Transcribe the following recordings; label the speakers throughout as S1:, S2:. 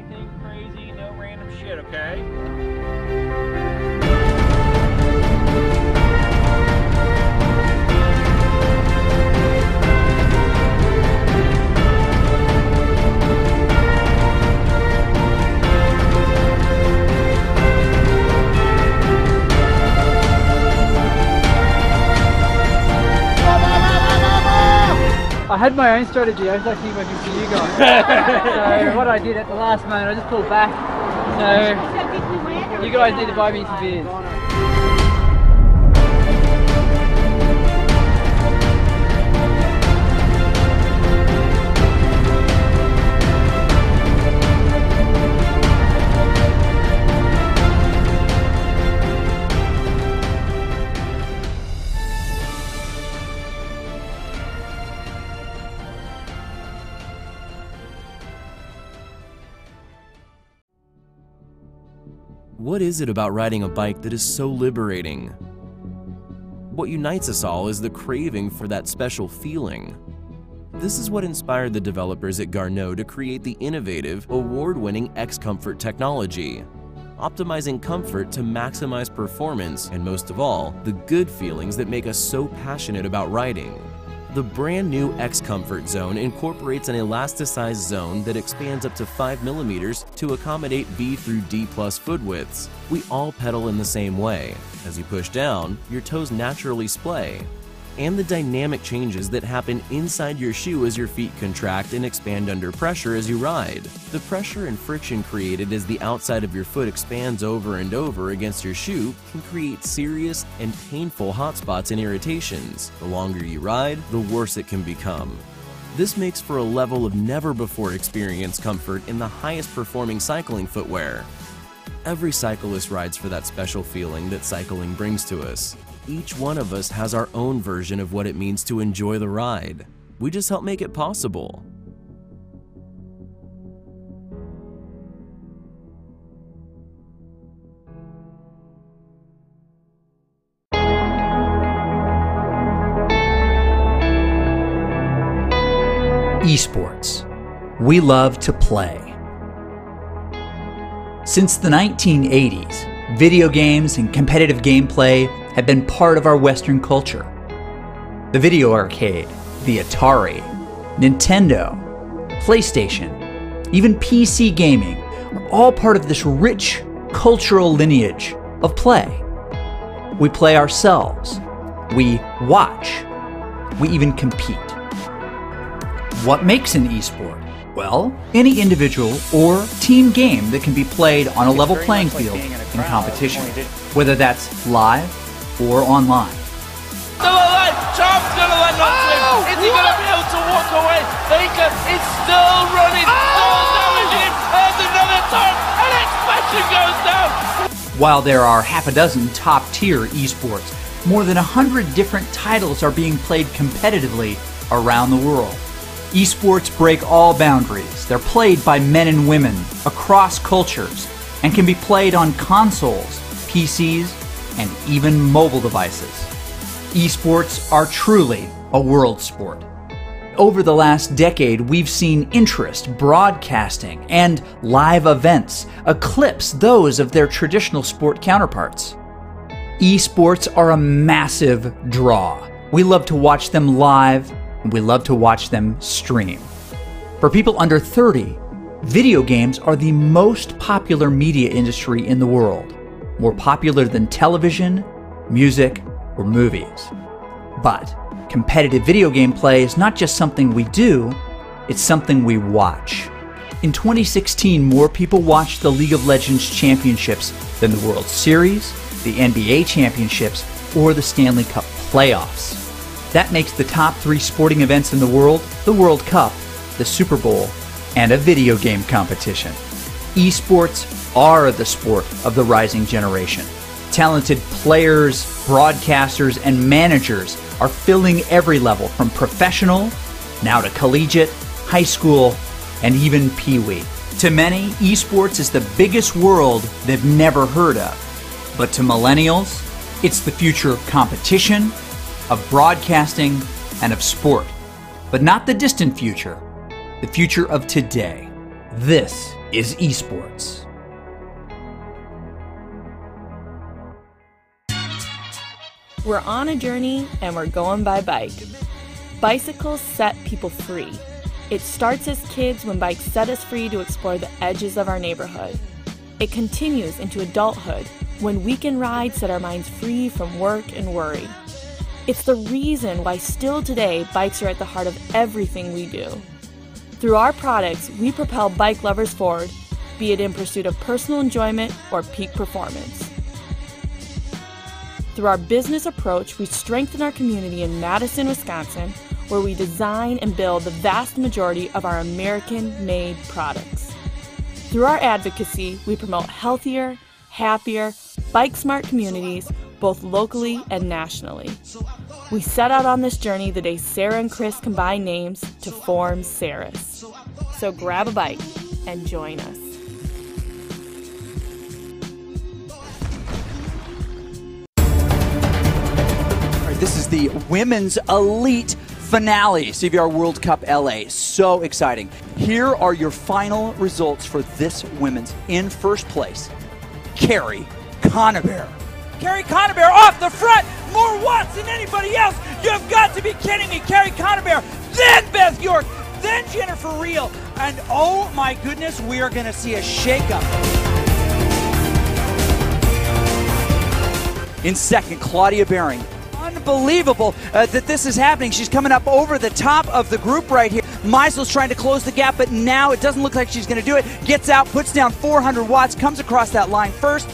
S1: anything crazy, no random shit, okay?
S2: I had my own strategy. I was actually working for you guys. So what I did at the last moment, I just pulled back. So you guys need to buy me some beers.
S3: What is it about riding a bike that is so liberating? What unites us all is the craving for that special feeling. This is what inspired the developers at Garneau to create the innovative, award-winning X-Comfort technology, optimizing comfort to maximize performance and, most of all, the good feelings that make us so passionate about riding. The brand new X-Comfort Zone incorporates an elasticized zone that expands up to 5 millimeters to accommodate B through D+ foot widths. We all pedal in the same way. As you push down, your toes naturally splay. And the dynamic changes that happen inside your shoe as your feet contract and expand under pressure as you ride. The pressure and friction created as the outside of your foot expands over and over against your shoe can create serious and painful hot spots and irritations. The longer you ride, the worse it can become. This makes for a level of never-before-experienced comfort in the highest-performing cycling footwear. Every cyclist rides for that special feeling that cycling brings to us. Each one of us has our own version of what it means to enjoy the ride. We just help make it possible.
S4: Esports. We love to play. Since the 1980s, video games and competitive gameplay have been part of our Western culture. The video arcade, the Atari, Nintendo, PlayStation, even PC gaming are all part of this rich cultural lineage of play. We play ourselves, we watch, we even compete. What makes an esport? Well, any individual or team game that can be played on a level playing field in competition, whether that's live or online.
S5: Still alive! Charm's gonna land onto him! Is he gonna be able to walk away? Baker is still running, still damaging him! There's another turn, and expansion goes down!
S4: While there are half a dozen top-tier esports, more than 100 different titles are being played competitively around the world. Esports break all boundaries. They're played by men and women across cultures and can be played on consoles, PCs, and even mobile devices. Esports are truly a world sport. Over the last decade, we've seen interest, broadcasting, and live events eclipse those of their traditional sport counterparts. Esports are a massive draw. We love to watch them live, and we love to watch them stream. For people under 30, video games are the most popular media industry in the world, more popular than television, music, or movies. But competitive video game play is not just something we do, it's something we watch. In 2016, more people watched the League of Legends Championships than the World Series, the NBA Championships, or the Stanley Cup playoffs. That makes the top 3 sporting events in the World Cup, the Super Bowl, and a video game competition. Esports are the sport of the rising generation. Talented players, broadcasters, and managers are filling every level from professional, now to collegiate, high school, and even Pee-wee. To many, esports is the biggest world they've never heard of. But to millennials, it's the future of competition, of broadcasting, and of sport. But not the distant future, the future of today. This is esports.
S6: We're on a journey and we're going by bike. Bicycles set people free. It starts as kids when bikes set us free to explore the edges of our neighborhood. It continues into adulthood when weekend rides set our minds free from work and worry. It's the reason why still today bikes are at the heart of everything we do. Through our products, we propel bike lovers forward, be it in pursuit of personal enjoyment or peak performance. Through our business approach, we strengthen our community in Madison, Wisconsin, where we design and build the vast majority of our American-made products. Through our advocacy, we promote healthier, happier, bike-smart communities, both locally and nationally. We set out on this journey the day Sarah and Chris combined names to form Saris. So grab a bike and join us.
S4: All right, this is the Women's Elite Finale, CVR World Cup LA. So exciting. Here are your final results for this women's. In first place, Carrie Conabear. Carrie Conabear off the front, more watts than anybody else. You've got to be kidding me. Carrie Conabear, then Beth York, then Jennifer Reel, and oh my goodness, we are going to see a shakeup. In second, Claudia Baring. Unbelievable that this is happening. She's coming up over the top of the group right here. Meisel's trying to close the gap, but now it doesn't look like she's going to do it. Gets out, puts down 400 watts, comes across that line first.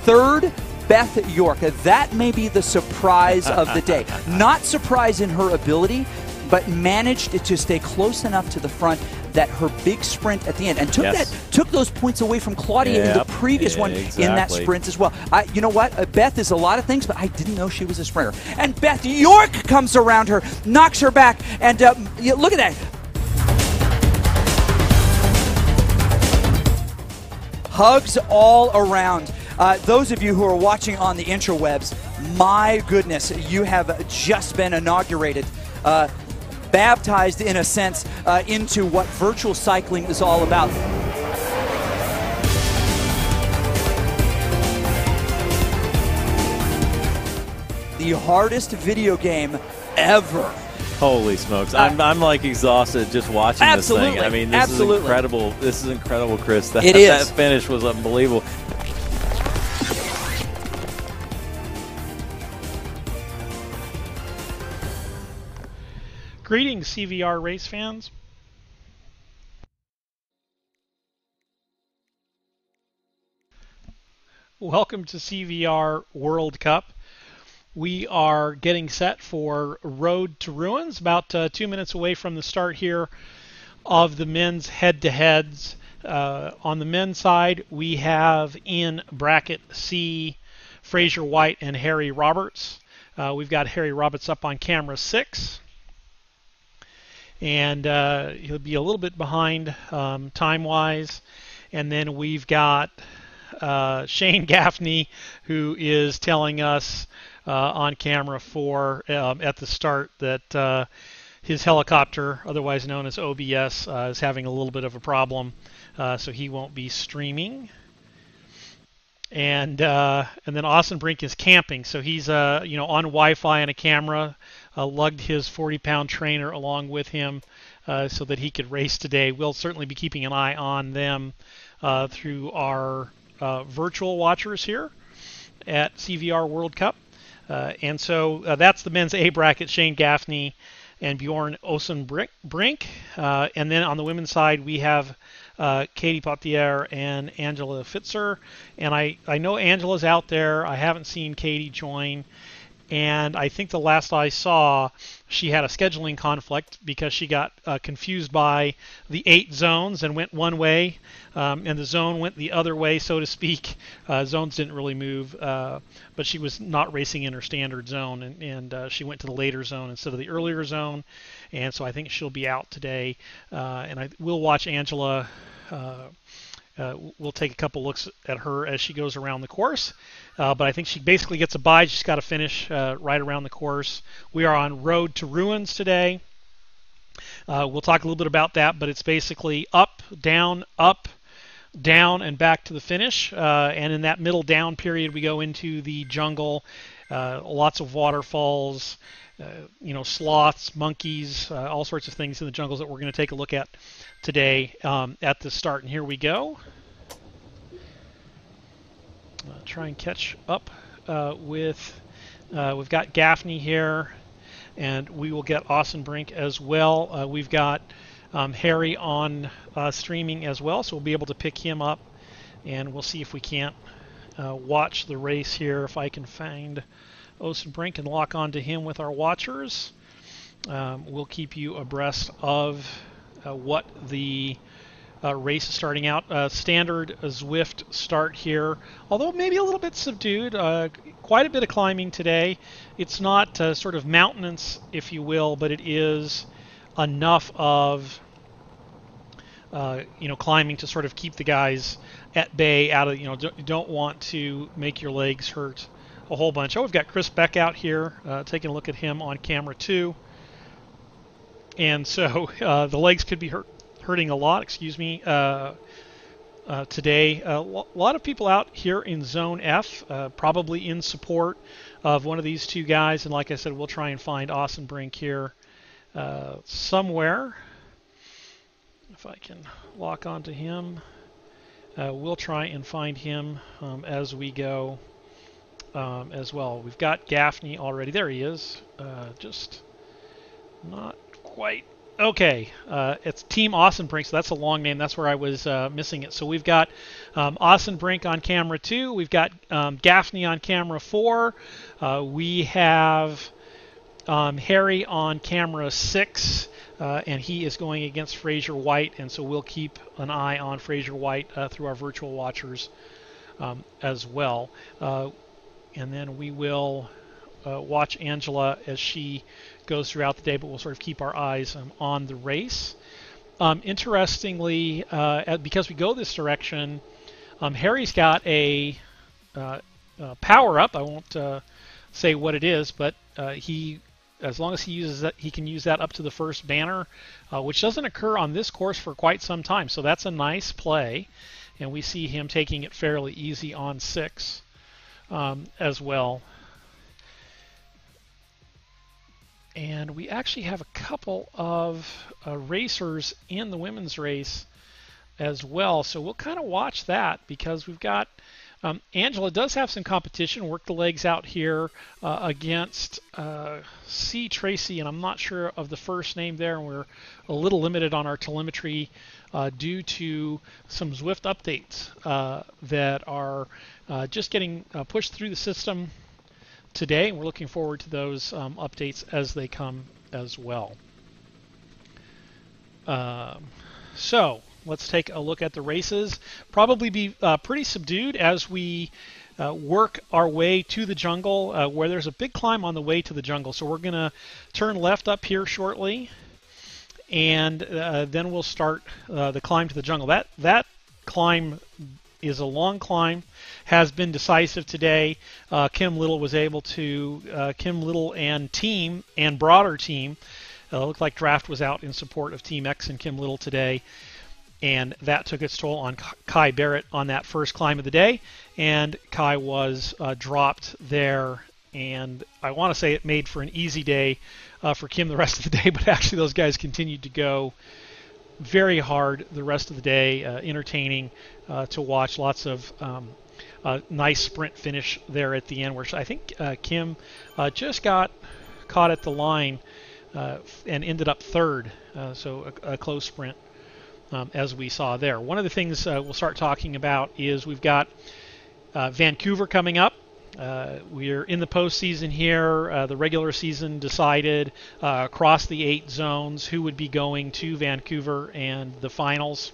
S4: Third, Beth York. That may be the surprise of the day. Not surprise in her ability, but managed to stay close enough to the front that her big sprint at the end, and took those points away from Claudia in the previous one in that sprint as well. You know what? Beth is a lot of things, but I didn't know she was a sprinter. And Beth York comes around her, knocks her back, and look at that. Hugs all around. Those of you who are watching on the interwebs, my goodness, you have just been inaugurated, baptized in a sense into what virtual cycling is all about. The hardest video game ever.
S7: Holy smokes. I'm like exhausted just watching this thing. I mean, this is incredible. This is incredible, Chris. That finish was unbelievable.
S8: Greetings, CVR race fans. Welcome to CVR World Cup. We are getting set for Road to Ruins, about 2 minutes away from the start here of the men's head-to-heads. On the men's side, we have in bracket C, Fraser White and Harry Roberts. We've got Harry Roberts up on camera 6. And he'll be a little bit behind time-wise. And then we've got Shane Gaffney, who is telling us on camera 4 at the start that his helicopter, otherwise known as OBS, is having a little bit of a problem, so he won't be streaming. And then Austin Brink is camping, so he's on Wi-Fi and a camera. Lugged his 40-pound trainer along with him so that he could race today. We'll certainly be keeping an eye on them through our virtual watchers here at CVR World Cup. And so that's the men's A bracket, Shane Gaffney and Bjorn Osenbrink. And then on the women's side, we have Katie Potier and Angela Fitzer. And I know Angela's out there. I haven't seen Katie join. And I think the last I saw, she had a scheduling conflict because she got confused by the 8 zones and went one way, and the zone went the other way, so to speak. Zones didn't really move, but she was not racing in her standard zone, and she went to the later zone instead of the earlier zone, and so I think she'll be out today. And I will watch Angela. We'll take a couple looks at her as she goes around the course. But I think she basically gets a bye. She's got to finish right around the course. We are on Road to Ruins today. We'll talk a little bit about that, but it's basically up, down, and back to the finish. And in that middle down period, we go into the jungle, lots of waterfalls, sloths, monkeys, all sorts of things in the jungles that we're going to take a look at today at the start. And here we go. Try and catch up with, we've got Gaffney here, and we will get Ossenbrink as well. We've got Harry on streaming as well, so we'll be able to pick him up, and we'll see if we can't watch the race here. If I can find Ossenbrink and lock onto him with our watchers, we'll keep you abreast of what the race is starting out. Standard Zwift start here, although maybe a little bit subdued. Quite a bit of climbing today. It's not sort of mountainous, if you will, but it is enough of climbing to sort of keep the guys at bay. Out of you don't want to make your legs hurt a whole bunch. Oh, we've got Chris Beck out here, taking a look at him on camera too. And so the legs could be hurting a lot, today. A lot of people out here in Zone F, probably in support of one of these two guys. And like I said, we'll try and find Ossenbrink here somewhere. If I can lock onto him, we'll try and find him as we go as well. We've got Gaffney already. There he is. Just not quite. Okay, it's Team Ossenbrink, so that's a long name. That's where I was missing it. So we've got Ossenbrink on camera 2. We've got Gaffney on camera 4. We have Harry on camera 6, and he is going against Fraser White, and so we'll keep an eye on Fraser White through our virtual watchers as well. And then we will watch Angela as she goes throughout the day, but we'll sort of keep our eyes on the race. Interestingly, because we go this direction, Harry's got a power-up. I won't say what it is, but as long as he uses that, he can use that up to the first banner, which doesn't occur on this course for quite some time. So that's a nice play, and we see him taking it fairly easy on 6 as well. And we actually have a couple of racers in the women's race as well. So we'll kind of watch that, because we've got Angela does have some competition. Work the legs out here against C. Tracy, and I'm not sure of the first name there. And we're a little limited on our telemetry due to some Zwift updates that are just getting pushed through the system today, and we're looking forward to those updates as they come as well. So let's take a look at the races. Probably be pretty subdued as we work our way to the jungle, where there's a big climb on the way to the jungle. So we're going to turn left up here shortly, and then we'll start the climb to the jungle. That climb is a long climb, has been decisive today. Kim Little was able to, Kim Little and team and broader team, looked like Draft was out in support of Team X and Kim Little today, and that took its toll on Kai Barrett on that first climb of the day, and Kai was dropped there, and I want to say it made for an easy day for Kim the rest of the day, but actually those guys continued to go very hard the rest of the day, entertaining to watch. Lots of nice sprint finish there at the end, where I think Kim just got caught at the line and ended up third, so a close sprint as we saw there. One of the things we'll start talking about is we've got Vancouver coming up. We're in the postseason here. The regular season decided across the 8 zones who would be going to Vancouver and the finals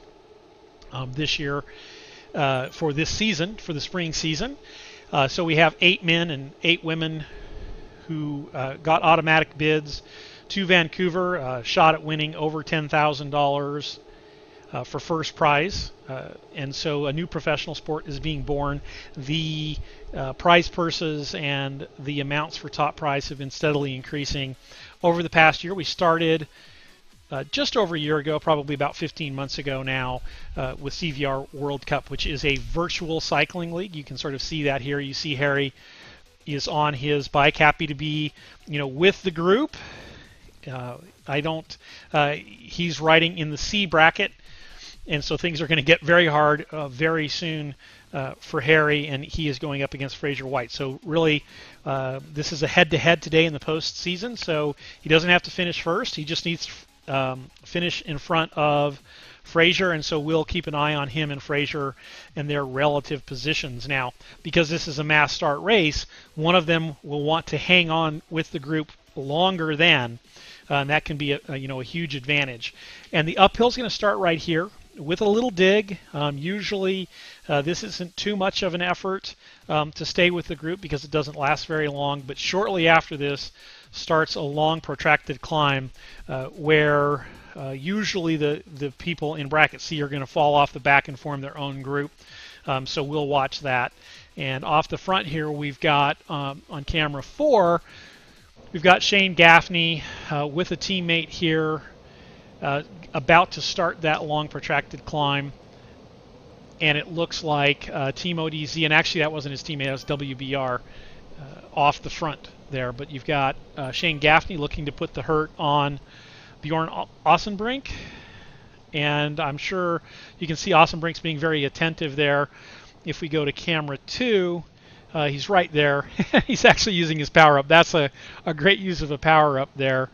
S8: this year for this season, for the spring season. So we have 8 men and 8 women who got automatic bids to Vancouver, shot at winning over $10,000 for first prize, and so a new professional sport is being born. The prize purses and the amounts for top prize have been steadily increasing over the past year. We started just over a year ago, probably about 15 months ago now, with CVR World Cup, which is a virtual cycling league. You can sort of see that here. You see Harry is on his bike, happy to be, with the group. He's riding in the C bracket, and so things are going to get very hard very soon for Harry, and he is going up against Fraser White. So really, this is a head-to-head today in the postseason, so he doesn't have to finish first. He just needs to finish in front of Fraser, and so we'll keep an eye on him and Fraser and their relative positions. Now, because this is a mass start race, one of them will want to hang on with the group longer than, and that can be a huge advantage. And the uphill is going to start right here with a little dig. Usually this isn't too much of an effort to stay with the group because it doesn't last very long, but shortly after this starts a long protracted climb where usually the people in bracket C are going to fall off the back and form their own group. So we'll watch that. And off the front here, we've got on camera 4, we've got Shane Gaffney with a teammate here about to start that long protracted climb. And it looks like Team ODZ, and actually that wasn't his teammate, that was WBR off the front there. But you've got Shane Gaffney looking to put the hurt on Bjorn Ossenbrink, and I'm sure you can see Ossenbrink's being very attentive there. If we go to camera 2, he's right there. He's actually using his power-up. That's a great use of a power-up there.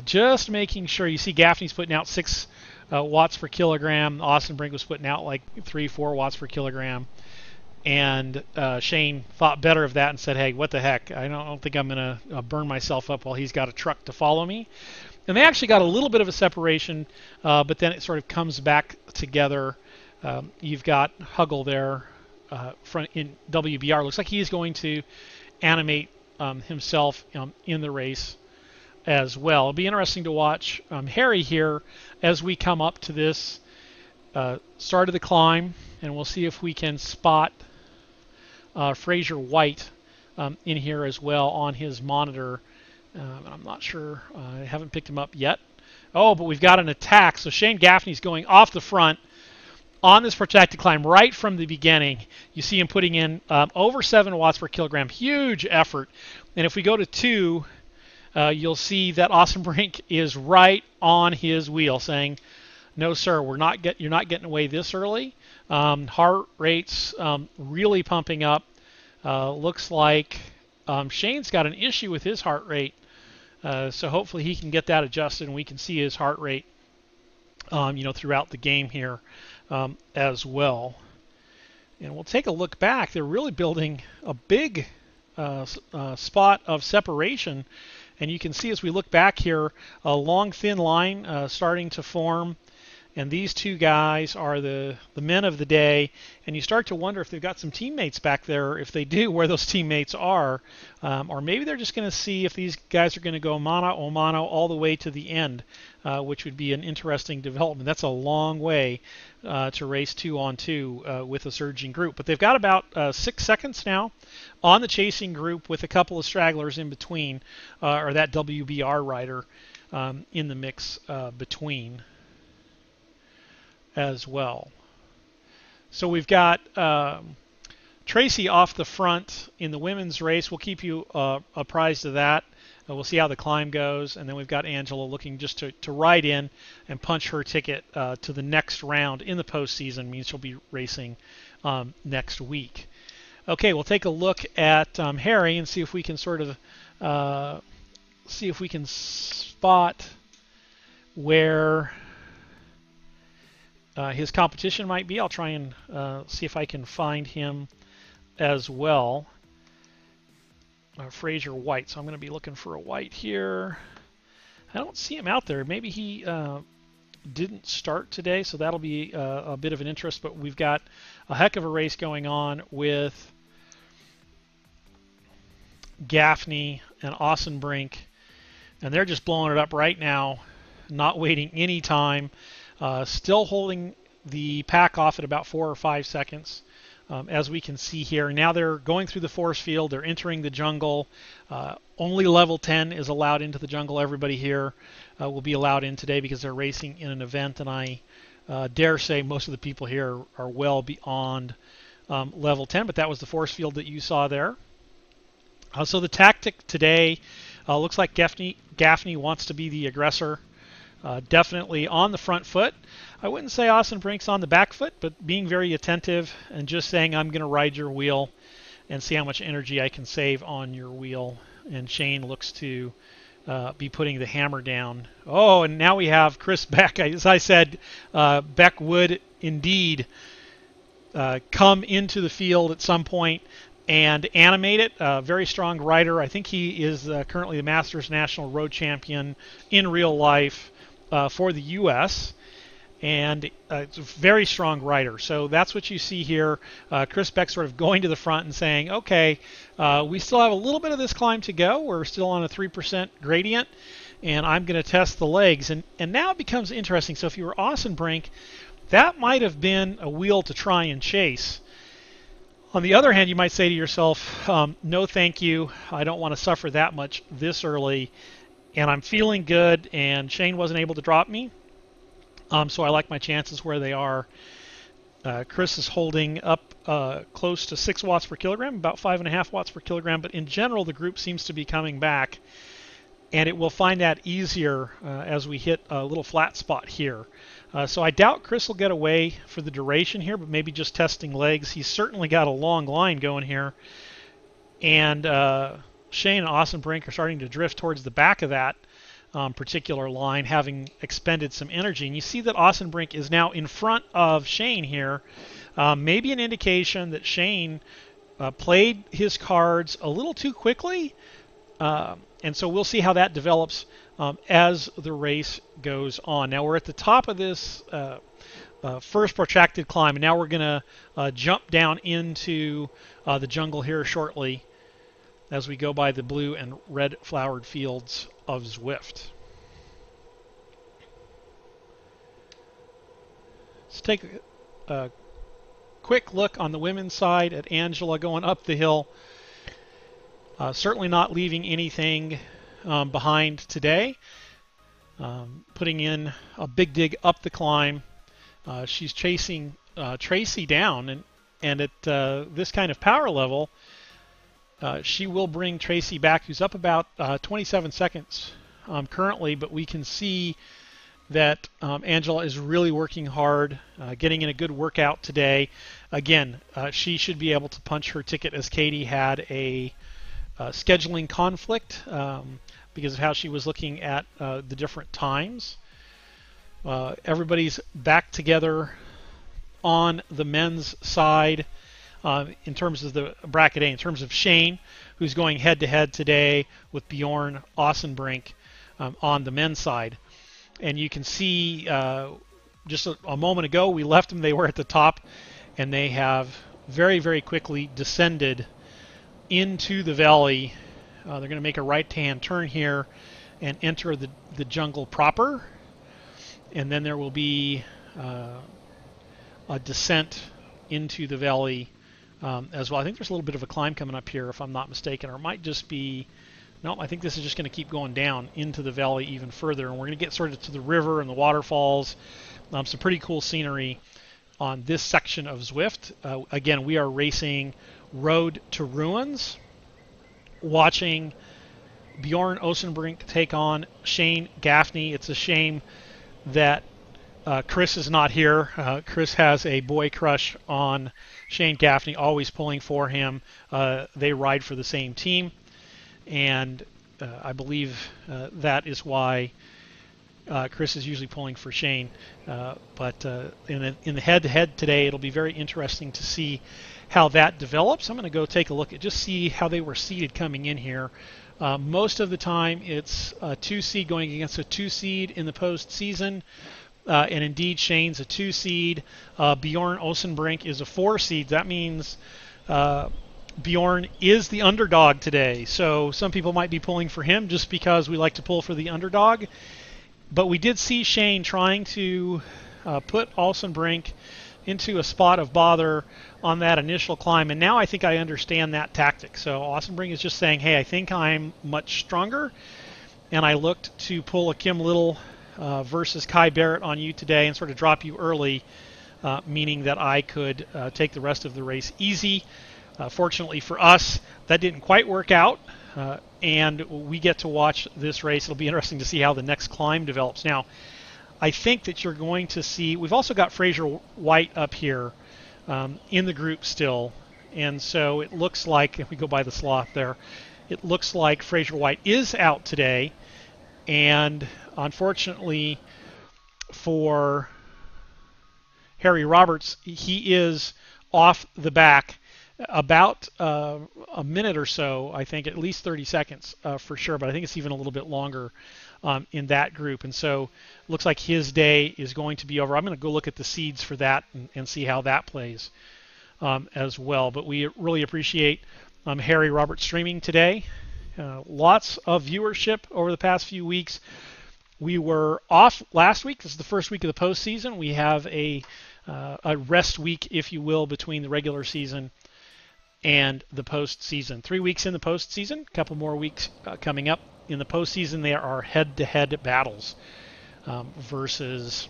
S8: Just making sure. You see Gaffney's putting out 6 watts per kilogram. Ossenbrink was putting out like 3-4 watts per kilogram. And Shane thought better of that and said, hey, what the heck? I don't think I'm going to burn myself up while he's got a truck to follow me. And they actually got a little bit of a separation, but then it sort of comes back together. You've got Huggle there front in WBR. Looks like he's going to animate himself in the race as well. It'll be interesting to watch Harry here as we come up to this start of the climb, and we'll see if we can spot Fraser White in here as well on his monitor. I'm not sure. I haven't picked him up yet. Oh, but we've got an attack. So Shane Gaffney's going off the front on this protracted climb right from the beginning. You see him putting in over 7 watts per kilogram. Huge effort. And if we go to 2, you'll see that Ossenbrink is right on his wheel saying, no, sir, you're not getting away this early. Heart rate's really pumping up. Looks like Shane's got an issue with his heart rate. So hopefully he can get that adjusted and we can see his heart rate throughout the game here as well. And we'll take a look back. They're really building a big spot of separation. And you can see as we look back here, a long, thin line starting to form. And these two guys are the men of the day. And you start to wonder if they've got some teammates back there. If they do, where those teammates are. Or maybe they're just going to see if these guys are going to go mano a mano all the way to the end, which would be an interesting development. That's a long way to race 2-on-2 with a surging group. But they've got about 6 seconds now on the chasing group with a couple of stragglers in between, or that WBR rider in the mix between as well. So we've got Tracy off the front in the women's race. We'll keep you apprised of that. We'll see how the climb goes. And then we've got Angela looking just to ride in and punch her ticket to the next round in the postseason. Means she'll be racing next week. Okay, we'll take a look at Harry and see if we can sort of spot where his competition might be. I'll try and see if I can find him as well. Fraser White. So I'm going to be looking for a White here. I don't see him out there. Maybe he didn't start today, so that'll be a bit of an interest. But we've got a heck of a race going on with Gaffney and Ossenbrink, and they're just blowing it up right now, not waiting any time. Still holding the pack off at about 4 or 5 seconds as we can see here. Now they're going through the force field. They're entering the jungle. Only level 10 is allowed into the jungle. Everybody here will be allowed in today because they're racing in an event, and I dare say most of the people here are well beyond level 10, but that was the force field that you saw there. So the tactic today looks like Gaffney wants to be the aggressor. Definitely on the front foot. I wouldn't say Austin Brink's on the back foot, but being very attentive and just saying, I'm going to ride your wheel and see how much energy I can save on your wheel. And Shane looks to be putting the hammer down. Oh, and now we have Chris Beck. As I said, Beck would indeed come into the field at some point and animate it. Very strong rider. I think he is currently the Masters National Road Champion in real life for the U.S., and it's a very strong rider. So that's what you see here. Chris Beck sort of going to the front and saying, okay, we still have a little bit of this climb to go. We're still on a 3% gradient, and I'm going to test the legs. And now it becomes interesting. So if you were Austin Brink, that might have been a wheel to try and chase. On the other hand, you might say to yourself, no thank you. I don't want to suffer that much this early, and I'm feeling good, and Shane wasn't able to drop me. So I like my chances where they are. Chris is holding up close to 6 watts per kilogram, about 5.5 watts per kilogram, but in general the group seems to be coming back, and it will find that easier as we hit a little flat spot here. So I doubt Chris will get away for the duration here, but maybe just testing legs. He's certainly got a long line going here, and Shane and Austin Brink are starting to drift towards the back of that particular line, having expended some energy. And you see that Austin Brink is now in front of Shane here. Maybe an indication that Shane played his cards a little too quickly. And so we'll see how that develops as the race goes on. Now we're at the top of this first protracted climb, and now we're going to jump down into the jungle here shortly as we go by the blue and red flowered fields of Zwift. Let's take a quick look on the women's side at Angela going up the hill. Certainly not leaving anything behind today. Putting in a big dig up the climb. She's chasing Tracy down, and at this kind of power level, she will bring Tracy back, who's up about 27 seconds currently, but we can see that Angela is really working hard, getting in a good workout today. Again, she should be able to punch her ticket, as Katie had a scheduling conflict because of how she was looking at the different times. Everybody's back together on the men's side. In terms of the bracket A, in terms of Shane, who's going head-to-head today with Bjorn Ossenbrink on the men's side. And you can see just a moment ago we left them, they were at the top, and they have very, very quickly descended into the valley. They're going to make a right-hand turn here and enter the jungle proper. And then there will be a descent into the valley as well. I think there's a little bit of a climb coming up here, if I'm not mistaken, or it might just be, no, I think this is just going to keep going down into the valley even further, and we're going to get sort of to the river and the waterfalls. Some pretty cool scenery on this section of Zwift. Again, we are racing Road to Ruins, watching Bjorn Ossenbrink take on Shane Gaffney. It's a shame that Chris is not here. Chris has a boy crush on Shane Gaffney, always pulling for him. They ride for the same team, and I believe that is why Chris is usually pulling for Shane. But in the head-to-head today, it'll be very interesting to see how that develops. I'm going to go take a look at just see how they were seeded coming in here. Most of the time, it's a 2 seed going against a 2 seed in the postseason. And indeed, Shane's a 2 seed. Bjorn Ossenbrink is a 4 seed. That means Bjorn is the underdog today. So some people might be pulling for him just because we like to pull for the underdog. But we did see Shane trying to put Ossenbrink into a spot of bother on that initial climb, and now I think I understand that tactic. So Austin Brink is just saying, hey, I think I'm much stronger, and I looked to pull a Kim Little versus Kai Barrett on you today and sort of drop you early, meaning that I could take the rest of the race easy. Fortunately for us, that didn't quite work out, and we get to watch this race. It'll be interesting to see how the next climb develops. Now, I think that you're going to see, we've also got Fraser White up here in the group still, and so it looks like, if we go by the sloth there, it looks like Fraser White is out today, and unfortunately for Harry Roberts, he is off the back about a minute or so, I think, at least 30 seconds for sure, but I think it's even a little bit longer in that group. And so it looks like his day is going to be over. I'm going to go look at the seeds for that and see how that plays as well. But we really appreciate Harry Roberts streaming today. Lots of viewership over the past few weeks. We were off last week. This is the first week of the postseason. We have a rest week, if you will, between the regular season and the postseason. 3 weeks in the postseason, a couple more weeks coming up. In the postseason, there are head-to-head battles versus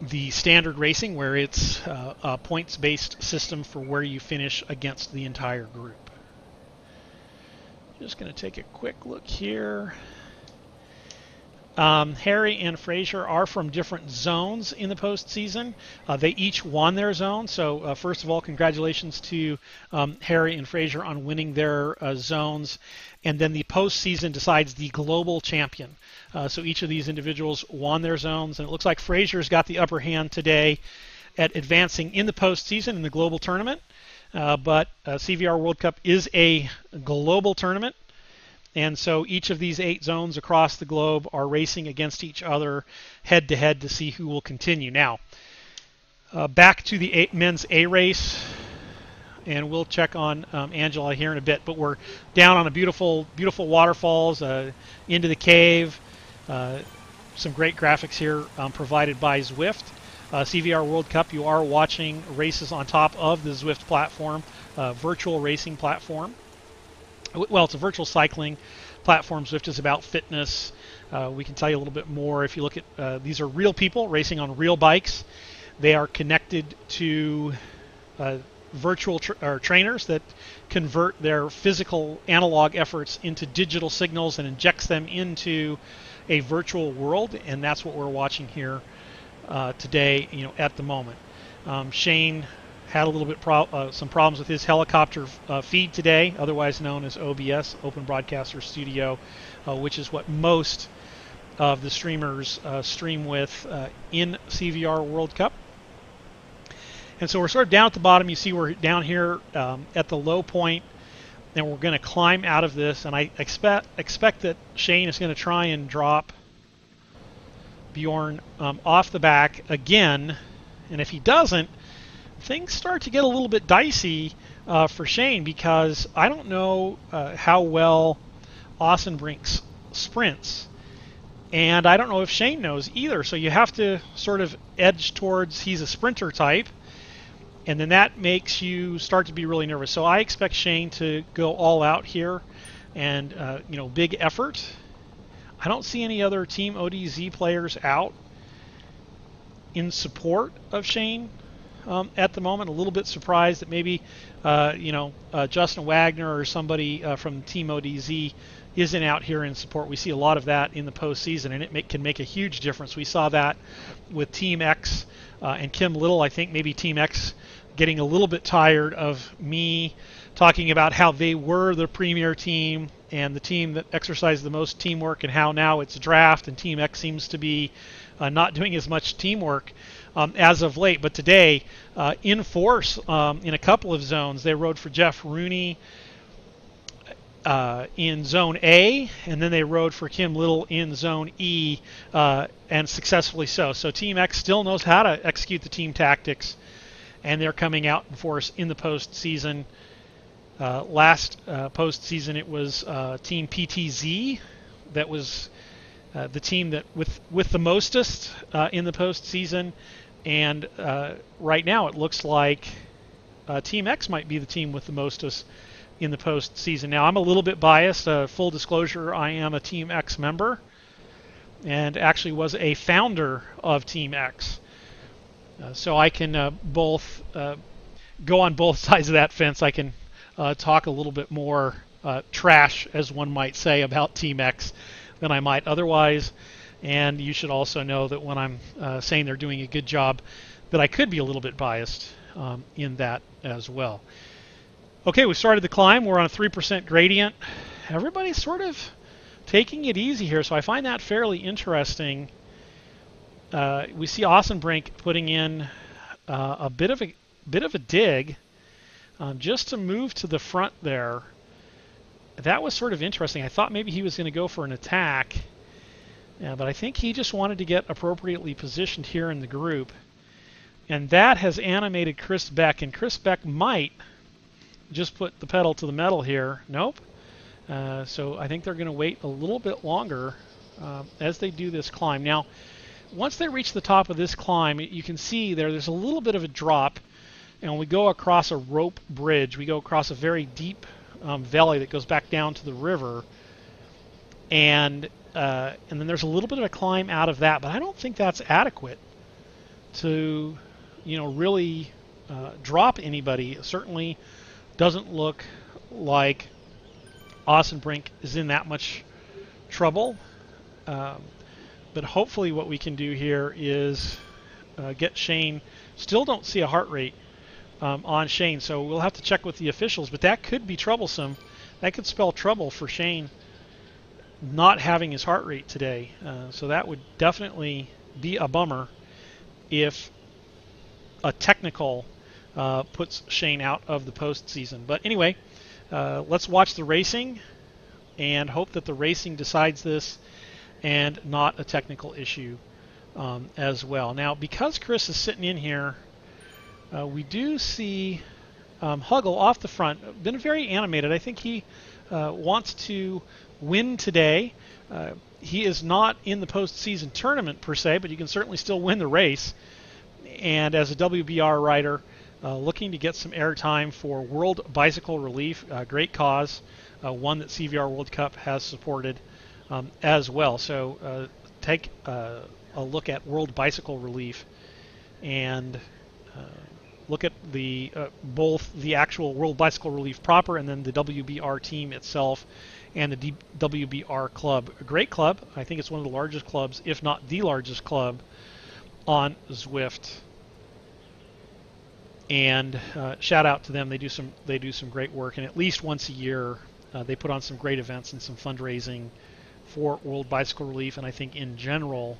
S8: the standard racing, where it's a points-based system for where you finish against the entire group. Just going to take a quick look here. Harry and Fraser are from different zones in the postseason. They each won their zone. So first of all, congratulations to Harry and Fraser on winning their zones. And then the postseason decides the global champion. So each of these individuals won their zones. And it looks like Fraser's got the upper hand today at advancing in the postseason in the global tournament. But CVR World Cup is a global tournament. And so each of these 8 zones across the globe are racing against each other head-to-head to see who will continue. Now, back to the men's A race, and we'll check on Angela here in a bit. But we're down on a beautiful, beautiful waterfalls into the cave. Some great graphics here provided by Zwift. CVR World Cup, you are watching races on top of the Zwift platform, virtual racing platform. Well, it's a virtual cycling platform. Zwift is about fitness. We can tell you a little bit more if you look at these are real people racing on real bikes. They are connected to virtual trainers that convert their physical analog efforts into digital signals and injects them into a virtual world, and that's what we're watching here today. At the moment, Shane had a little bit some problems with his helicopter feed today, otherwise known as OBS, Open Broadcaster Studio, which is what most of the streamers stream with in CVR World Cup. And so we're sort of down at the bottom. You see we're down here at the low point, and we're going to climb out of this. And I expect that Shane is going to try and drop Bjorn off the back again. And if he doesn't, things start to get a little bit dicey for Shane, because I don't know how well Austin Brink sprints, and I don't know if Shane knows either. So you have to sort of edge towards he's a sprinter type, and then that makes you start to be really nervous. So I expect Shane to go all out here, and big effort. I don't see any other Team ODZ players out in support of Shane at the moment. A little bit surprised that maybe Justin Wagner or somebody from Team ODZ isn't out here in support. We see a lot of that in the postseason, and it can make a huge difference. We saw that with Team X and Kim Little. I think maybe Team X getting a little bit tired of me talking about how they were the premier team and the team that exercised the most teamwork, and how now it's draft and Team X seems to be not doing as much teamwork as of late. But today, in force in a couple of zones, they rode for Jeff Rooney in Zone A, and then they rode for Kim Little in Zone E, and successfully so. So Team X still knows how to execute the team tactics, and they're coming out in force in the postseason. Last postseason, it was Team PTZ that was the team that with the mostest in the postseason, And right now it looks like Team X might be the team with the mostest in the postseason. Now, I'm a little bit biased. Full disclosure, I am a Team X member and actually was a founder of Team X. So I can both go on both sides of that fence. I can talk a little bit more trash, as one might say, about Team X than I might otherwise. And you should also know that when I'm saying they're doing a good job, that I could be a little bit biased in that as well. Okay, we started the climb. We're on a 3% gradient. Everybody's sort of taking it easy here, so I find that fairly interesting. We see Ossenbrink putting in a bit of a dig just to move to the front there. That was sort of interesting. I thought maybe he was going to go for an attack, but I think he just wanted to get appropriately positioned here in the group. And that has animated Chris Beck, and Chris Beck might just put the pedal to the metal here. Nope. So I think they're going to wait a little bit longer as they do this climb. Now, once they reach the top of this climb, you can see there's a little bit of a drop, and we go across a rope bridge. We go across a very deep valley that goes back down to the river, and then there's a little bit of a climb out of that, but I don't think that's adequate to, really drop anybody. It certainly doesn't look like Ossenbrink is in that much trouble. But hopefully what we can do here is get Shane. Still don't see a heart rate on Shane, so we'll have to check with the officials, but that could be troublesome. That could spell trouble for Shane not having his heart rate today. So that would definitely be a bummer if a technical puts Shane out of the postseason. But anyway, let's watch the racing and hope that the racing decides this and not a technical issue as well. Now, because Chris is sitting in here, we do see Huggle off the front. Been very animated. I think he wants to win today. He is not in the postseason tournament per se, but you can certainly still win the race. And as a WBR rider, looking to get some airtime for World Bicycle Relief, great cause, one that CVR World Cup has supported as well. So take a look at World Bicycle Relief and look at the both the actual World Bicycle Relief proper and then the WBR team itself and the WBR club. A great club. I think it's one of the largest clubs, if not the largest club, on Zwift. And shout out to them. They do some great work, and at least once a year they put on some great events and some fundraising for World Bicycle Relief, and I think in general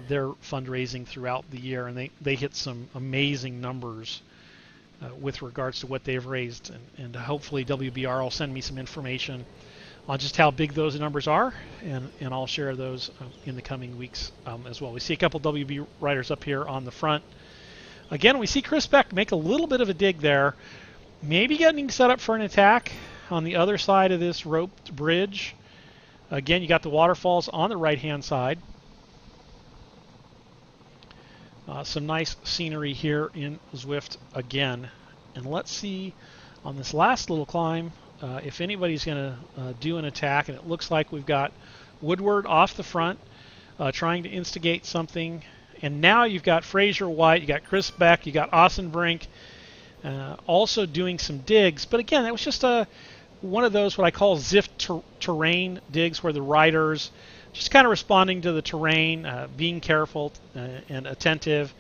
S8: their fundraising throughout the year, and they hit some amazing numbers with regards to what they've raised, and hopefully WBR will send me some information on just how big those numbers are, and I'll share those in the coming weeks as well. We see a couple WB riders up here on the front. Again, we see Chris Beck make a little bit of a dig there, maybe getting set up for an attack on the other side of this roped bridge. Again, you got the waterfalls on the right-hand side. Some nice scenery here in Zwift again. And let's see on this last little climb if anybody's going to do an attack. And it looks like we've got Woodward off the front trying to instigate something. And now you've got Fraser White, you got Chris Beck, you got Ossenbrink also doing some digs. But again, that was just one of those what I call Zwift terrain digs, where the riders just kind of responding to the terrain, being careful and attentive,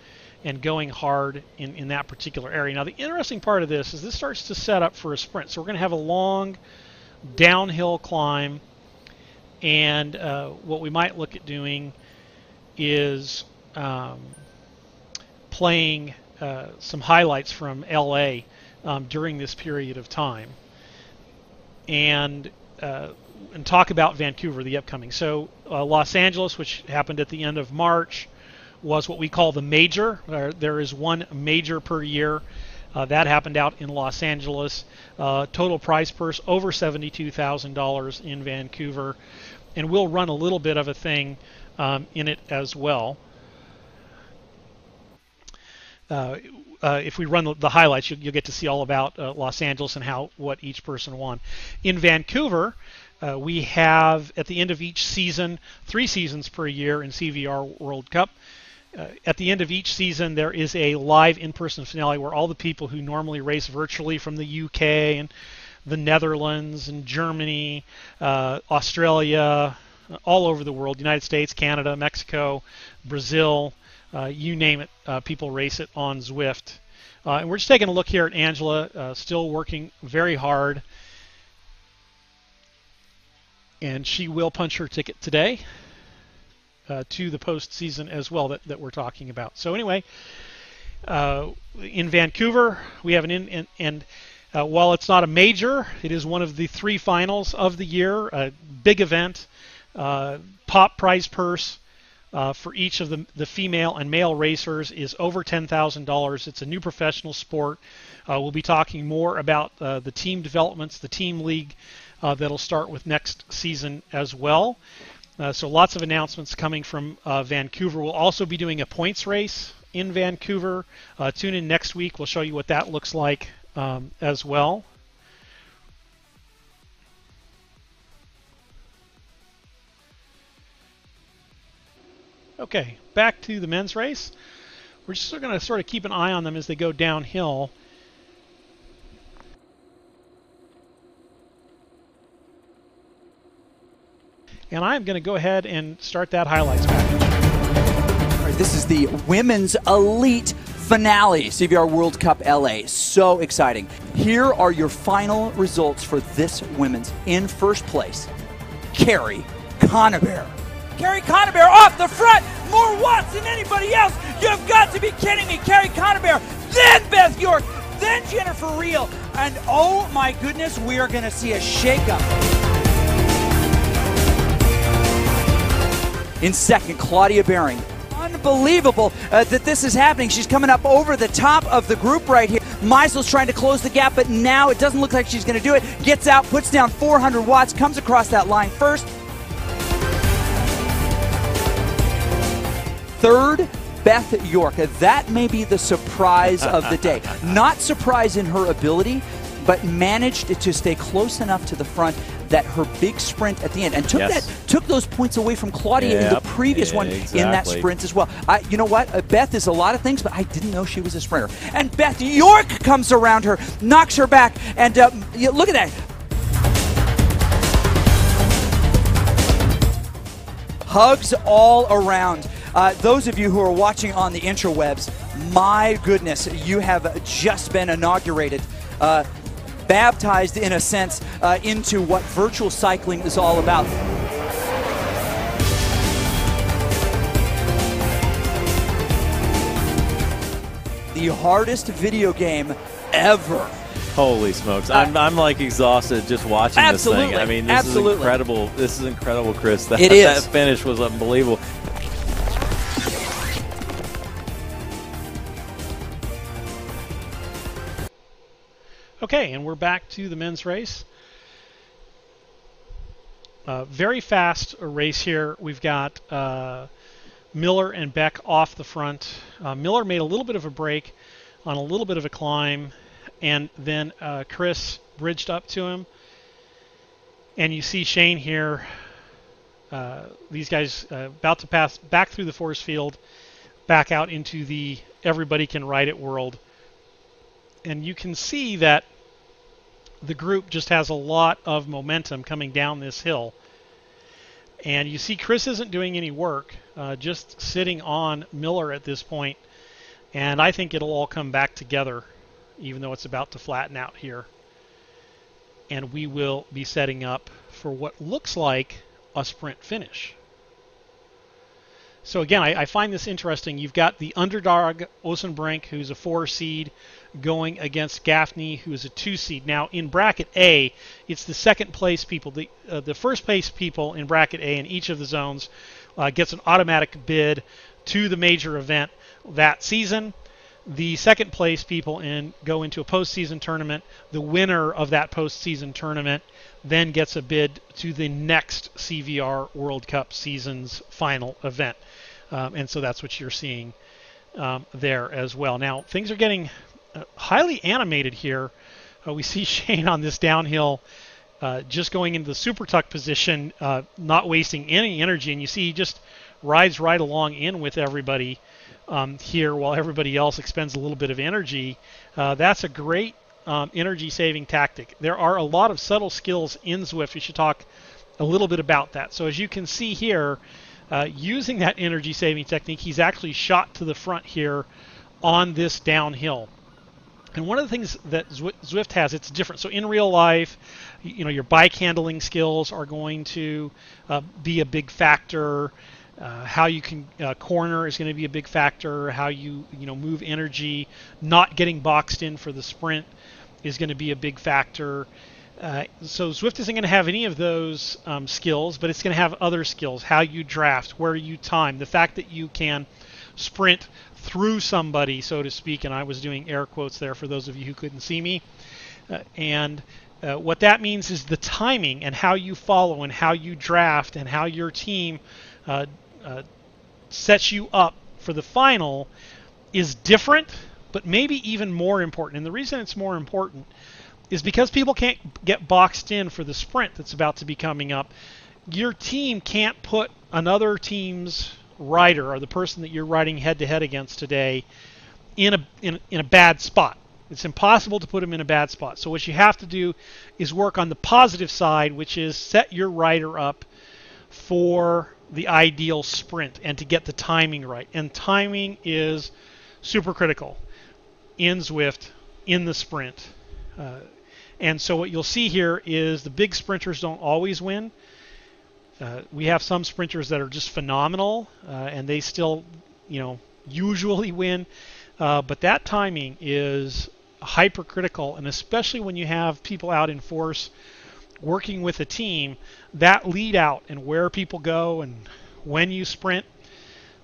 S8: and going hard in that particular area. Now, the interesting part of this is this starts to set up for a sprint. So we're going to have a long downhill climb, and what we might look at doing is playing some highlights from LA during this period of time, and talk about Vancouver, the upcoming. So Los Angeles, which happened at the end of March, was what we call the major. There is one major per year. That happened out in Los Angeles. Total prize purse over $72,000 in Vancouver, and we'll run a little bit of a thing in it as well. if we run the highlights, you'll get to see all about Los Angeles and what each person won. In Vancouver, we have at the end of each season, 3 seasons per year in CVR World Cup. At the end of each season, there is a live in-person finale where all the people who normally race virtually from the UK and the Netherlands and Germany, Australia, all over the world, United States, Canada, Mexico, Brazil, you name it, people race it on Zwift. And we're just taking a look here at Angela, still working very hard. And she will punch her ticket today to the postseason as well that we're talking about. So anyway, in Vancouver, we have and while it's not a major, it is one of the 3 finals of the year, a big event, pop prize purse for each of the female and male racers is over $10,000. It's a new professional sport. We'll be talking more about the team developments, the team league that'll start with next season as well. So lots of announcements coming from Vancouver. We'll also be doing a points race in Vancouver. Tune in next week. We'll show you what that looks like as well. Okay, back to the men's race. We're just going to sort of keep an eye on them as they go downhill. And I'm going to go ahead and start that highlights package.
S4: All right, this is the Women's Elite Finale, CVR World Cup LA. So exciting. Here are your final results for this women's. In first place, Carrie Conabear. Carrie Conabear off the front, more watts than anybody else. You've got to be kidding me. Carrie Conabear, then Beth York, then Jennifer Reel, and oh my goodness, we are going to see a shakeup. In second, Claudia Behring. Unbelievable that this is happening. She's coming up over the top of the group right here. Meisel's trying to close the gap, but now it doesn't look like she's going to do it. Gets out, puts down 400 watts, comes across that line first. Third, Beth York. That may be the surprise of the day. Not surprise in her ability, but managed to stay close enough to the front that her big sprint at the end, and took those points away from Claudia in the previous one in that sprint as well. You know what? Beth is a lot of things, but I didn't know she was a sprinter. And Beth York comes around her, knocks her back, and look at that. Hugs all around. Those of you who are watching on the interwebs, my goodness, you have just been inaugurated, baptized in a sense into what virtual cycling is all about. The hardest video game ever.
S7: Holy smokes! I'm like exhausted just watching this thing. I mean, this is incredible. This is incredible, Chris. That finish was unbelievable.
S8: Okay, and we're back to the men's race. Very fast race here. We've got Miller and Beck off the front. Miller made a little bit of a break on a little bit of a climb, and then Chris bridged up to him. And you see Shane here. These guys about to pass back through the force field, back out into the everybody can ride it world. And you can see that the group just has a lot of momentum coming down this hill. And you see Chris isn't doing any work, just sitting on Miller at this point. And I think it'll all come back together, even though it's about to flatten out here. And we will be setting up for what looks like a sprint finish. So again, I find this interesting. You've got the underdog Osenbrink, who's a 4 seed, going against Gaffney, who's a 2 seed. Now in bracket A, it's the second place people. The first place people in bracket A in each of the zones gets an automatic bid to the major event that season. The second place people go into a postseason tournament. The winner of that postseason tournament then gets a bid to the next CVR World Cup season's final event. And so that's what you're seeing there as well. Now, things are getting highly animated here. We see Shane on this downhill just going into the super tuck position, not wasting any energy, and you see he just rides right along in with everybody here while everybody else expends a little bit of energy. That's a great energy-saving tactic. There are a lot of subtle skills in Zwift. We should talk a little bit about that. So as you can see here, using that energy-saving technique, he's actually shot to the front here on this downhill. And one of the things that Zwift has, it's different. So in real life, you know, your bike handling skills are going to be a big factor. How you can corner is going to be a big factor. How you move energy, not getting boxed in for the sprint is going to be a big factor. So Zwift isn't going to have any of those skills, but it's going to have other skills. How you draft, where you time, the fact that you can sprint through somebody, so to speak, and I was doing air quotes there for those of you who couldn't see me. What that means is the timing and how you follow and how you draft and how your team sets you up for the final is different, but maybe even more important. And the reason it's more important is because people can't get boxed in for the sprint that's about to be coming up. Your team can't put another team's rider or the person that you're riding head-to-head against today in a bad spot. It's impossible to put them in a bad spot. So what you have to do is work on the positive side, which is set your rider up for the ideal sprint and to get the timing right. And timing is super critical in Zwift, in the sprint. And so what you'll see here is the big sprinters don't always win. We have some sprinters that are just phenomenal, and they still, usually win. But that timing is hypercritical, and especially when you have people out in force working with a team, that lead out and where people go and when you sprint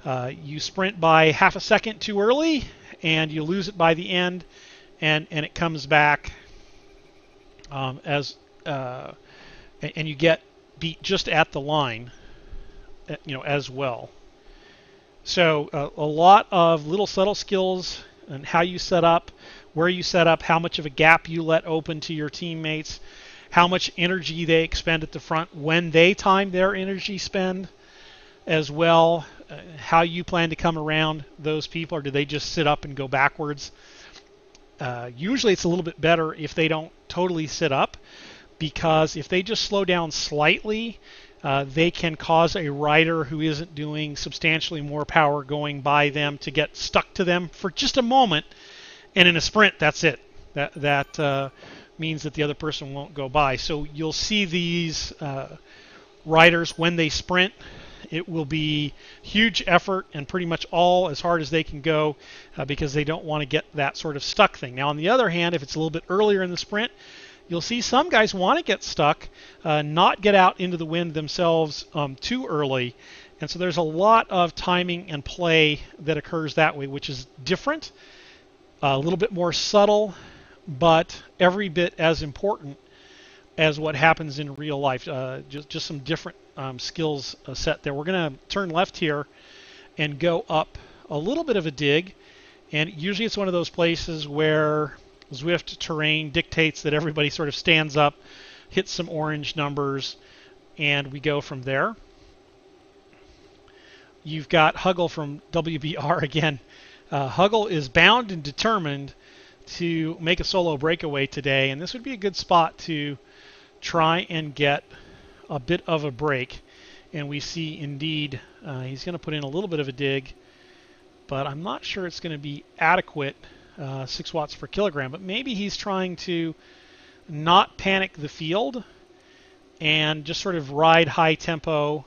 S8: by half a second too early, and you lose it by the end, and it comes back and you get beat just at the line, as well. So a lot of little subtle skills and how you set up, where you set up, how much of a gap you let open to your teammates, how much energy they expend at the front, when they time their energy spend as well, how you plan to come around those people, or do they just sit up and go backwards? Usually it's a little bit better if they don't totally sit up, because if they just slow down slightly, they can cause a rider who isn't doing substantially more power going by them to get stuck to them for just a moment, and in a sprint, that's it. That means that the other person won't go by. So you'll see these riders, when they sprint, it will be huge effort and pretty much all as hard as they can go because they don't want to get that sort of stuck thing. Now, on the other hand, if it's a little bit earlier in the sprint, you'll see some guys want to get stuck, not get out into the wind themselves too early. And so there's a lot of timing and play that occurs that way, which is different, a little bit more subtle, but every bit as important as what happens in real life. Just some different skills set there. We're going to turn left here and go up a little bit of a dig. And usually it's one of those places where Zwift terrain dictates that everybody sort of stands up, hits some orange numbers, and we go from there. You've got Huggle from WBR again. Huggle is bound and determined to make a solo breakaway today, and this would be a good spot to try and get a bit of a break. And we see indeed he's going to put in a little bit of a dig, but I'm not sure it's going to be adequate, 6 watts per kilogram, but maybe he's trying to not panic the field and just sort of ride high tempo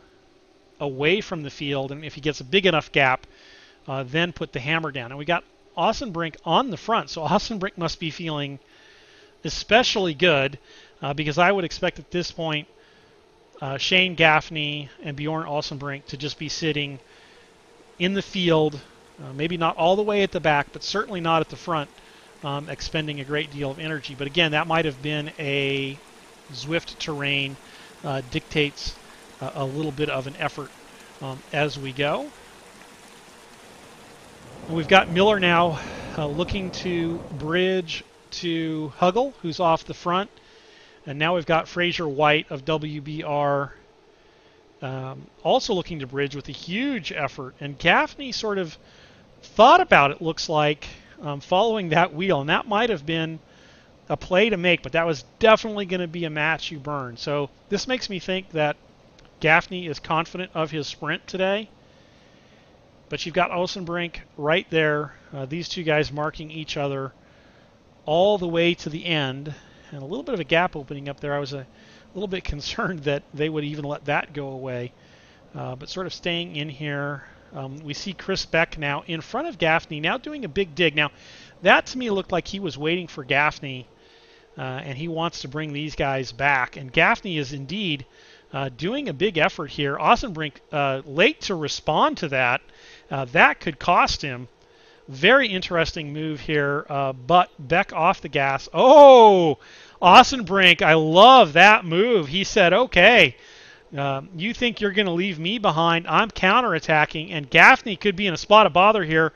S8: away from the field, and if he gets a big enough gap, then put the hammer down. And we got Austin Brink on the front, so Austin Brink must be feeling especially good because I would expect at this point Shane Gaffney and Bjorn Olsenbrink to just be sitting in the field, maybe not all the way at the back, but certainly not at the front, expending a great deal of energy. But again, that might have been a Zwift terrain, dictates a little bit of an effort as we go. We've got Miller now looking to bridge to Huggle, who's off the front. And now we've got Fraser White of WBR also looking to bridge with a huge effort. And Gaffney sort of thought about it, looks like, following that wheel. And that might have been a play to make, but that was definitely going to be a match you burn. So this makes me think that Gaffney is confident of his sprint today. But you've got Osenbrink right there, these two guys marking each other all the way to the end. And a little bit of a gap opening up there. I was a little bit concerned that they would even let that go away. But sort of staying in here. We see Chris Beck now in front of Gaffney, now doing a big dig. Now, that to me looked like he was waiting for Gaffney, and he wants to bring these guys back. And Gaffney is indeed doing a big effort here. Osenbrink late to respond to that. That could cost him. Very interesting move here, but Beck off the gas. Oh, Osenbrink, I love that move. He said, okay, you think you're going to leave me behind? I'm counterattacking, and Gaffney could be in a spot of bother here.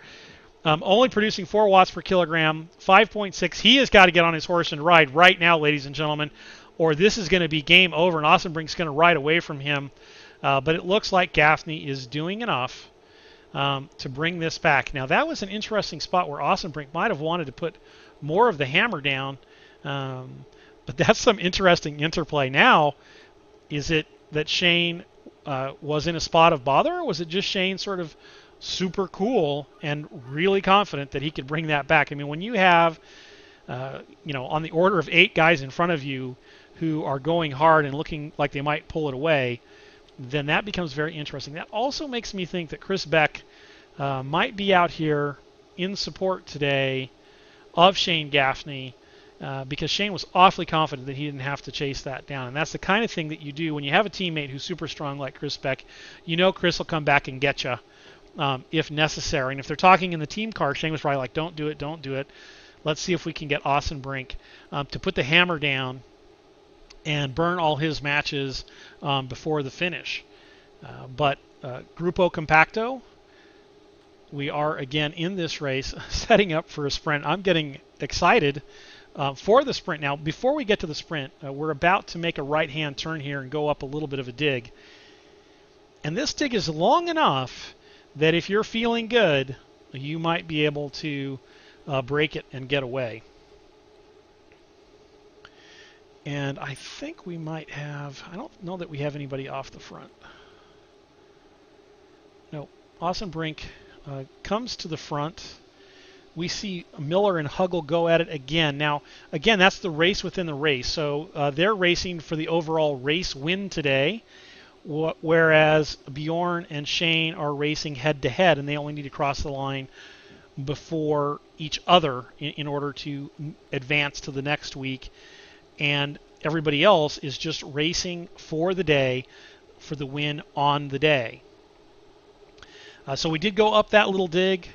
S8: Only producing 4 watts per kilogram, 5.6. He has got to get on his horse and ride right now, ladies and gentlemen, or this is going to be game over, and Osenbrink's going to ride away from him. But it looks like Gaffney is doing enough to bring this back. Now, that was an interesting spot where Osenbrink might have wanted to put more of the hammer down, but that's some interesting interplay. Now, is it that Shane was in a spot of bother, or was it just Shane sort of super cool and really confident that he could bring that back? I mean, when you have, on the order of 8 guys in front of you who are going hard and looking like they might pull it away, then that becomes very interesting. That also makes me think that Chris Beck might be out here in support today of Shane Gaffney, because Shane was awfully confident that he didn't have to chase that down. And that's the kind of thing that you do when you have a teammate who's super strong like Chris Beck. You know Chris will come back and get you if necessary. And if they're talking in the team car, Shane was probably like, don't do it, don't do it. Let's see if we can get Osenbrink to put the hammer down and burn all his matches before the finish. But Grupo Compacto, we are again in this race, setting up for a sprint. I'm getting excited for the sprint. Now, before we get to the sprint, we're about to make a right-hand turn here and go up a little bit of a dig. And this dig is long enough that if you're feeling good, you might be able to break it and get away. And I think we might have, I don't know that we have anybody off the front. No, Osenbrink comes to the front. We see Miller and Huggle go at it again. Now, again, that's the race within the race. So they're racing for the overall race win today, whereas Bjorn and Shane are racing head-to-head, and they only need to cross the line before each other in order to advance to the next week. And everybody else is just racing for the day, for the win on the day. So we did go up that little dig,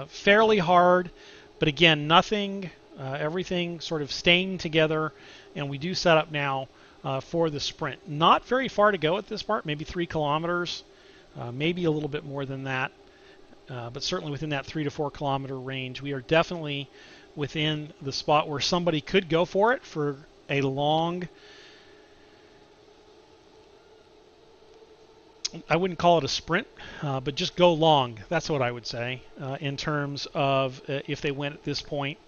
S8: fairly hard, but again, nothing, everything sort of staying together, and we do set up now for the sprint. Not very far to go at this part, maybe 3 kilometers, maybe a little bit more than that, but certainly within that 3 to 4 kilometer range. We are definitely within the spot where somebody could go for it for a long, I wouldn't call it a sprint, but just go long. That's what I would say in terms of if they went at this point.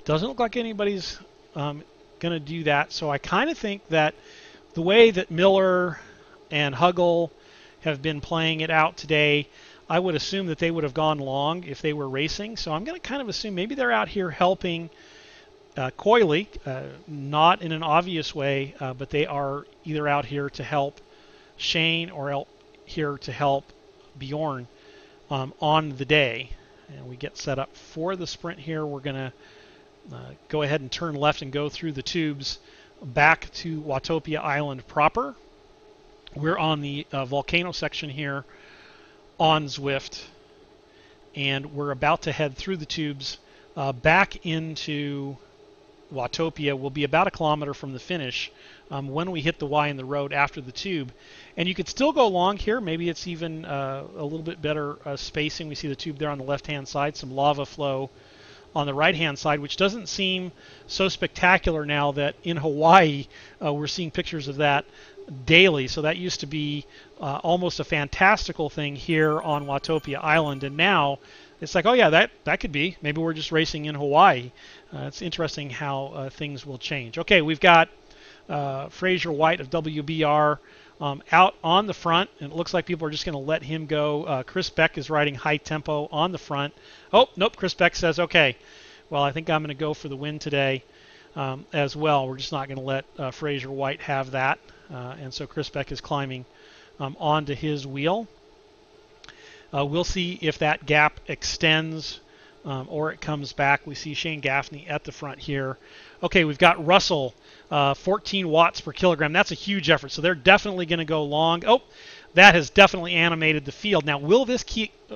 S8: Doesn't look like anybody's going to do that. So I kind of think that the way that Miller and Huggle have been playing it out today, I would assume that they would have gone long if they were racing. So I'm going to kind of assume maybe they're out here helping coyly, not in an obvious way, but they are either out here to help Shane or here to help Bjorn on the day. And we get set up for the sprint here. We're going to go ahead and turn left and go through the tubes back to Watopia Island proper. We're on the volcano section here on Zwift, and we're about to head through the tubes back into Watopia will be about a kilometer from the finish when we hit the Y in the road after the tube. And you could still go long here. Maybe it's even a little bit better spacing. We see the tube there on the left-hand side, some lava flow on the right-hand side, which doesn't seem so spectacular now that in Hawaii we're seeing pictures of that daily. So that used to be almost a fantastical thing here on Watopia Island, and now it's like, oh yeah, that could be. Maybe we're just racing in Hawaii. It's interesting how things will change. Okay, we've got Fraser White of WBR out on the front, and it looks like people are just going to let him go. Chris Beck is riding high tempo on the front. Oh, nope, Chris Beck says, okay, well, I think I'm going to go for the win today as well. We're just not going to let Fraser White have that. And so Chris Beck is climbing onto his wheel. We'll see if that gap extends or it comes back. We see Shane Gaffney at the front here. Okay, we've got Russell, 14 watts per kilogram. That's a huge effort, so they're definitely going to go long. Oh, that has definitely animated the field. Now, will this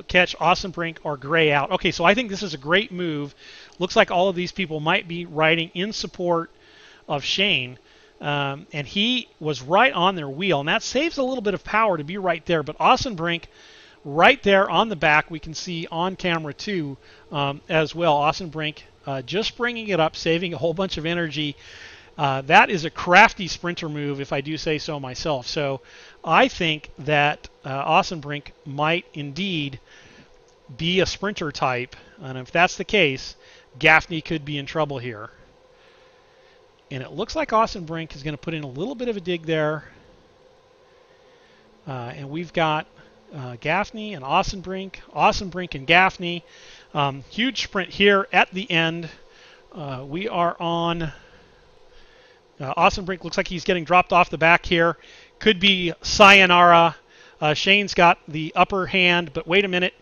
S8: catch Austin Brink or Gray out? Okay, so I think this is a great move. Looks like all of these people might be riding in support of Shane. And he was right on their wheel, and that saves a little bit of power to be right there. But Austin Brink, right there on the back, we can see on camera too as well. Austin Brink just bringing it up, saving a whole bunch of energy. That is a crafty sprinter move, if I do say so myself. So I think that Austin Brink might indeed be a sprinter type, and if that's the case, Gaffney could be in trouble here. And it looks like Austin Brink is going to put in a little bit of a dig there. And we've got Gaffney and Austin Brink and Gaffney. Huge sprint here at the end. We are on... Austin Brink looks like he's getting dropped off the back here. Could be sayonara. Shane's got the upper hand, but wait a minute.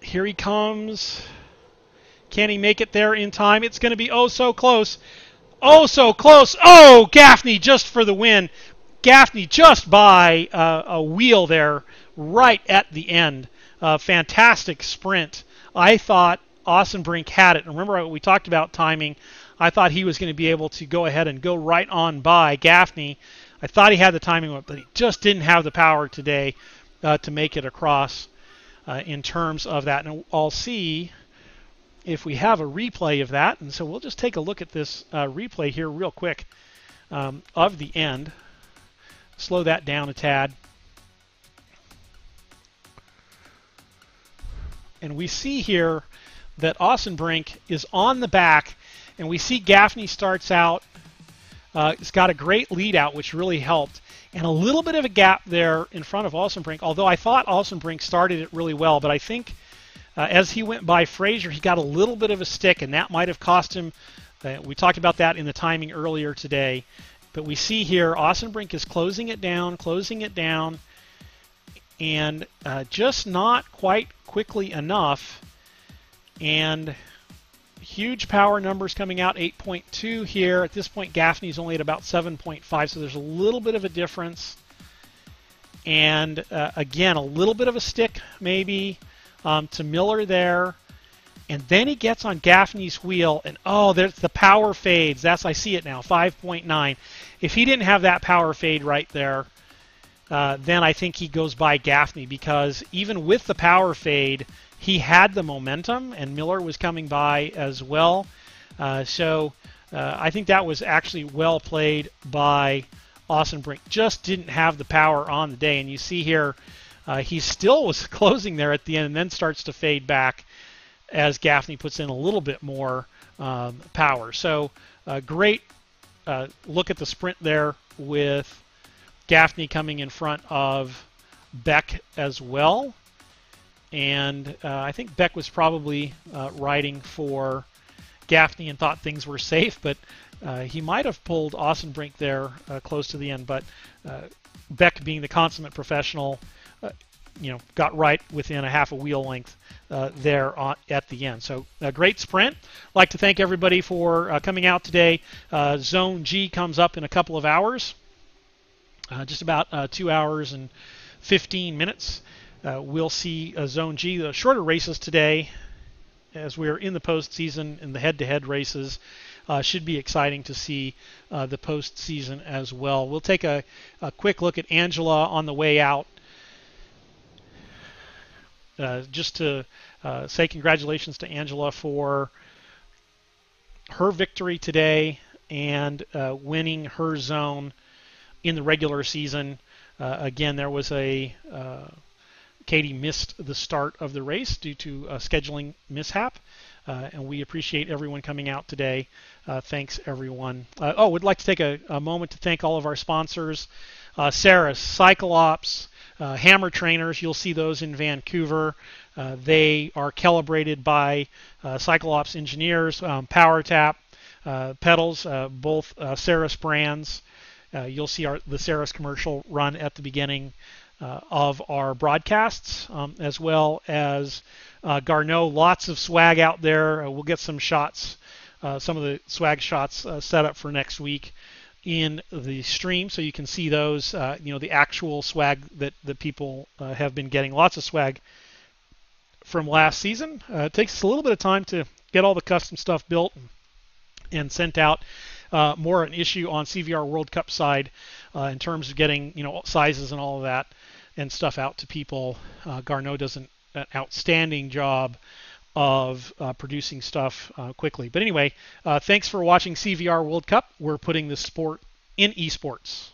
S8: Here he comes. Can he make it there in time? It's going to be oh so close. Oh, so close. Oh, Gaffney just for the win. Gaffney just by a wheel there right at the end. Fantastic sprint. I thought Austin Brink had it. Remember, we talked about timing. I thought he was going to be able to go ahead and go right on by Gaffney. I thought he had the timing, but he just didn't have the power today to make it across in terms of that. And I'll see if we have a replay of that. And so we'll just take a look at this replay here real quick of the end. Slow that down a tad. And we see here that Austin Brink is on the back, and we see Gaffney starts out. It's got a great lead out, which really helped. And a little bit of a gap there in front of Austin Brink, although I thought Austin Brink started it really well, but I think as he went by Fraser, he got a little bit of a stick, and that might have cost him. We talked about that in the timing earlier today. But we see here Austin Brink is closing it down, and just not quite quickly enough. And huge power numbers coming out, 8.2 here. At this point, Gaffney's only at about 7.5, so there's a little bit of a difference. And again, a little bit of a stick maybe to Miller there. And then he gets on Gaffney's wheel, and oh, there's the power fades. I see it now, 5.9. If he didn't have that power fade right there, then I think he goes by Gaffney, because even with the power fade, he had the momentum, and Miller was coming by as well. So I think that was actually well played by Austin Brink. Just didn't have the power on the day, and you see here he still was closing there at the end and then starts to fade back as Gaffney puts in a little bit more power. So great look at the sprint there with Gaffney coming in front of Beck as well. And I think Beck was probably riding for Gaffney and thought things were safe, but he might have pulled Austin Brink there close to the end. But Beck, being the consummate professional, got right within a half a wheel length there at the end. So a great sprint. I'd like to thank everybody for coming out today. Zone G comes up in a couple of hours, just about 2 hours and 15 minutes. We'll see Zone G, the shorter races today, as we're in the postseason in the head-to-head races. should be exciting to see the postseason as well. We'll take a quick look at Angela on the way out. Just to say congratulations to Angela for her victory today and winning her zone in the regular season. Again, there was Katie missed the start of the race due to a scheduling mishap, and we appreciate everyone coming out today. Thanks, everyone. Would like to take a moment to thank all of our sponsors, Ceres, Cyclops, Hammer Trainers. You'll see those in Vancouver. They are calibrated by Cyclops engineers. PowerTap, pedals, both Ceres brands. You'll see the Ceres commercial run at the beginning of our broadcasts, as well as Garneau. Lots of swag out there. We'll get some shots, some of the swag shots set up for next week in the stream, so you can see those, the actual swag that the people have been getting. Lots of swag from last season. It takes us a little bit of time to get all the custom stuff built and sent out. More an issue on CVR World Cup side in terms of getting sizes and all of that and stuff out to people. Garneau does an outstanding job of producing stuff quickly. But anyway, thanks for watching CVR World Cup. We're putting the sport in esports.